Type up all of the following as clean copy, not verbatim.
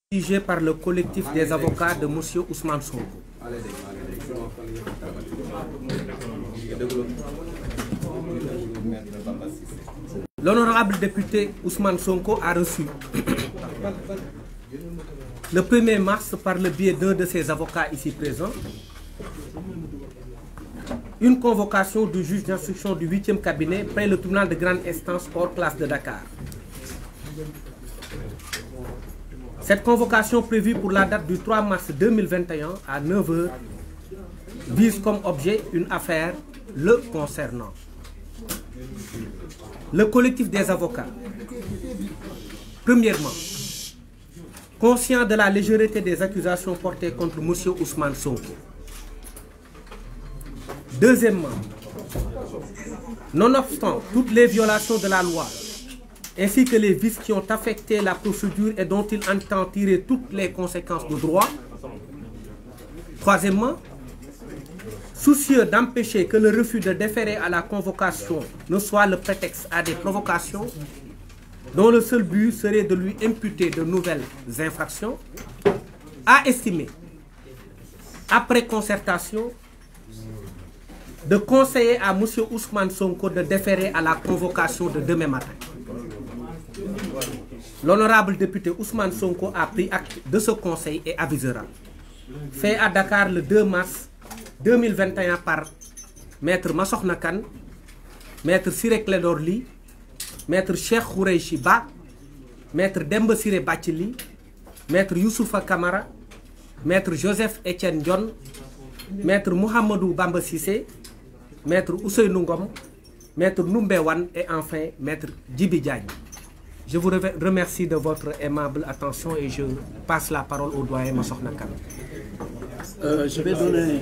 Dirigé par le collectif des avocats de M. Ousmane Sonko. L'honorable député Ousmane Sonko a reçu le 1er mars par le biais d'un de ses avocats ici présents une convocation du juge d'instruction du 8e cabinet près le tribunal de grande instance hors classe de Dakar. Cette convocation prévue pour la date du 3 mars 2021 à 9 h vise comme objet une affaire le concernant. Le collectif des avocats, premièrement, conscient de la légèreté des accusations portées contre M. Ousmane Sonko. Deuxièmement, nonobstant toutes les violations de la loi, ainsi que les vices qui ont affecté la procédure et dont il entend tirer toutes les conséquences de droit. Troisièmement, soucieux d'empêcher que le refus de déférer à la convocation ne soit le prétexte à des provocations dont le seul but serait de lui imputer de nouvelles infractions, a estimé, après concertation, de conseiller à M. Ousmane Sonko de déférer à la convocation de demain matin. L'honorable député Ousmane Sonko a pris acte de ce conseil et avisera. Fait à Dakar le 2 mars 2021 par Maître Massokhna Kane, Maître Ciré Clédor Ly, Maître Cheikh Khoureyssi Ba, Maître Demba Ciré Bathily, Maître Youssoufa Camara, Maître Joseph Etienne Dione, Maître Mouhamadou Bamba Cissé, Maître Ousseynou Ngom, Maître Noumbé Wane et enfin Maître Djibi Diagne. Je vous remercie de votre aimable attention et je passe la parole au doyen Massokhna Kane. Je vais donner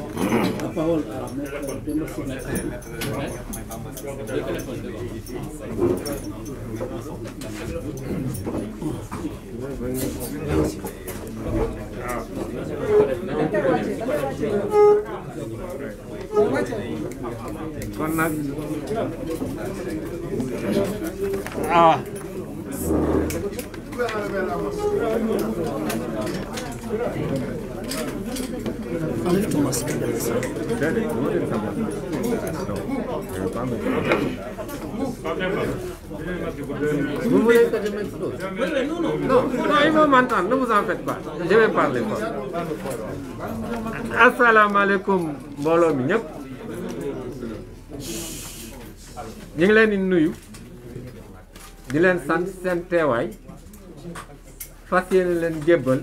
la parole à Maître Demba Ciré. kon nag Vous voulez que je m'expose? Non, ils vont m'entendre, ne vous en faites pas. Je vais parler fort. Assalamu alaikum mbooloo mi ñëpp. ñu ngi leen di nuyu di leen sant seen teewaay fas yéene leen jébbal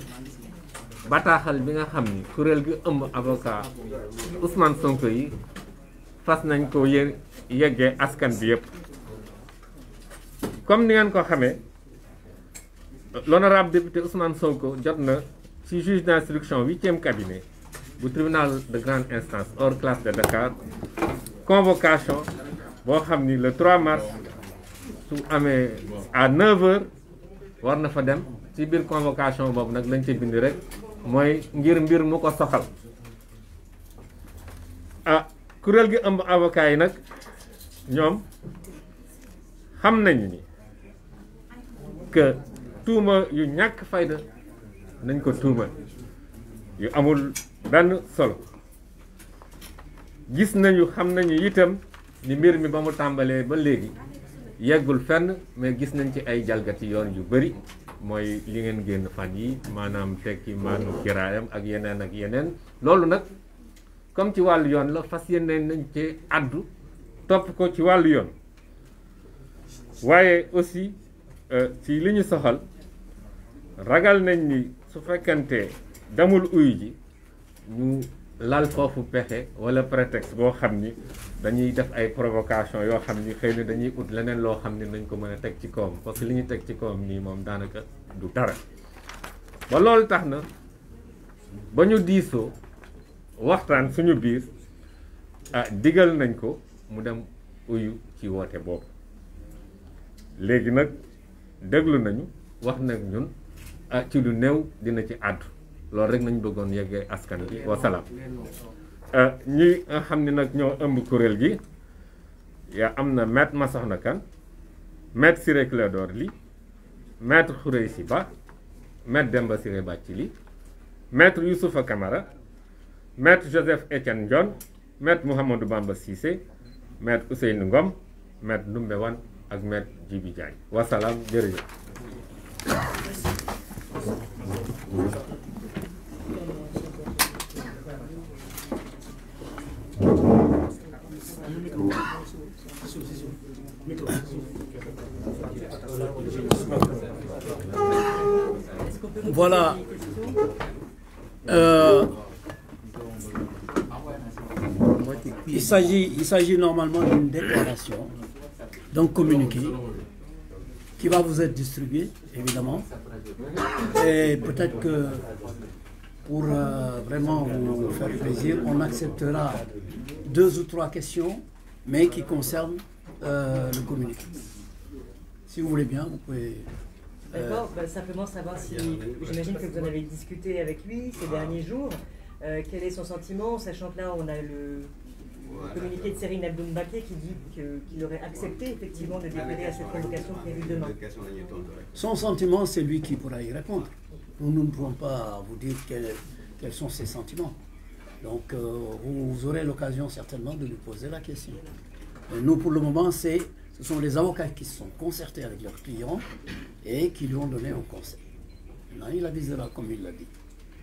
bataaxal bi nga xam ni kuréel gi ëmb avocat Ousmane Sonko yi fas nañ ko yeggee askan bi yëpp. Comme ni ngeen ko xamee l'honorable député Ousmane Sonko jot na ci juge d'instruction 8e cabinet bu tribunal de grande instance hors classe de Dakar convocation boo xam ni le 3 mars su amee à 9 h war na fa dem ci biir convocation boobu nag lañ ci bind rek mooy ngir mbir mu ko soxal. Kuréel gi ëmb avocat yi nag ñoom xam nañu ni que tuuma yu ñàkk fayda nañ ko tuuma yu amul benn solo. Gis nañu xam nañu itam ni mbir mi ba mu tàmbalee ba léegi yeggul fenn mais gis nañ ci ay jalgati yoon yu bari mooy li ngeen génn fan yi maanaam tekki maanu kiraayam ak yeneen loolu nag comme ci wàllu yoon la fas yéene nañ ci àddu topp ko ci wàllu yoon waaye aussi ci li ñu soxal ragal nañ ni su fekkante damul uyu ji ñu lal foofu pexe wala prétexte boo xam ni dañuy def ay provocation yoo xam ni xëy na dañuy ut leneen loo xam ni nañ ko mën a teg ci kawam parce que li ñu teg ci kawam nii moom daanaka du dara. Ba loolu tax na ba ñu diisoo waxtaan suñu biir digal nañ ko mu dem uyu ci woote boobu. Léegi nag déglu nañu wax nag ñun ci lu néew dina ci àddu loolu rek nañ bëggoon yeggee askan bi wasalaam. ñi nga xam ne nag ñoo ëmb kuréel gi yaa am na Maître Massokhna Kane, Maître Ciré Clédor Ly, Maître Khoureyssi Ba, Maître Demba Ciré Bathily, Maître Youssoufa Camara, Maître Joseph Etienne Dione, Maître Mouhamadou Bamba Cissé, Maître Ousseynou Ngom, Maître Ndoumbé Wane ak Maître Djibi Diagne wasalaam jërëjëf. Voilà. Il s'agit normalement d'une déclaration, d'un communiqué qui va vous être distribué, évidemment. Et peut-être que pour vraiment vous faire plaisir, on acceptera 2 ou 3 questions, mais qui concernent le communiqué. Si vous voulez bien, vous pouvez... D'accord, simplement savoir si, j'imagine que vous en avez discuté avec lui ces derniers jours, quel est son sentiment, sachant que là on a le communiqué de Serine Abdoum Mbacké qui dit qu'il aurait accepté effectivement de déclarer à cette convocation prévue demain. Son sentiment, c'est lui qui pourra y répondre. Nous ne pouvons pas vous dire quels sont ses sentiments. Donc vous aurez l'occasion certainement de lui poser la question. Et nous, pour le moment, ce sont les avocats qui se sont concertés avec leurs clients et qui lui ont donné un conseil. Maintenant, il avisera comme il l'a dit.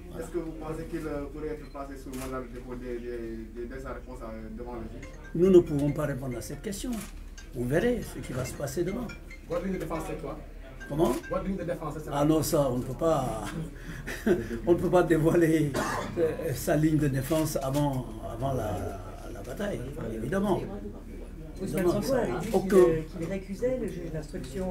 Voilà. Est-ce que vous pensez qu'il pourrait être passé sous mandat de dépôt de sa réponse devant le juge? Nous ne pouvons pas répondre à cette question. Vous verrez ce qui va se passer demain. Votre ligne de défense, c'est quoi? Comment? Votre ligne de défense, c'est ça? Ah non, ça, on ne peut pas, on ne peut pas dévoiler sa ligne de défense avant la bataille, évidemment. Ousmane Sonko avait dit qu'il récusait le juge d'instruction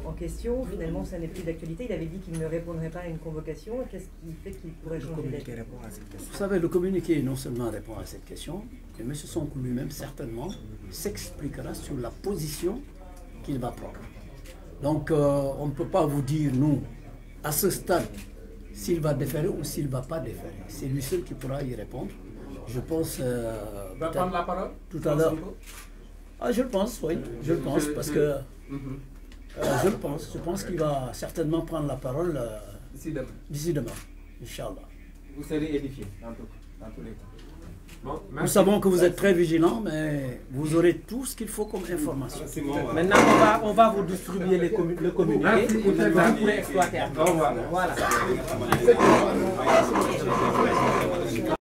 en question. Finalement, ça n'est plus d'actualité. Il avait dit qu'il ne répondrait pas à une convocation. Qu'est-ce qui fait qu'il pourrait changer d'avis? Vous savez, le communiqué non seulement répond à cette question, mais M. Sonko lui-même, certainement, s'expliquera sur la position qu'il va prendre. Donc, on ne peut pas vous dire, nous, à ce stade, s'il va déférer ou s'il ne va pas déférer. C'est lui seul qui pourra y répondre. Je pense... va prendre la parole tout à l'heure. Ah, je le pense, oui. Je le pense, parce que... je pense qu'il va certainement prendre la parole d'ici demain, Inch'Allah. Vous serez édifié dans tous les cas. Bon, nous savons que vous êtes très vigilants, mais vous aurez tout ce qu'il faut comme information. Maintenant, on va vous distribuer le communiqué. Vous pourrez exploiter. Voilà.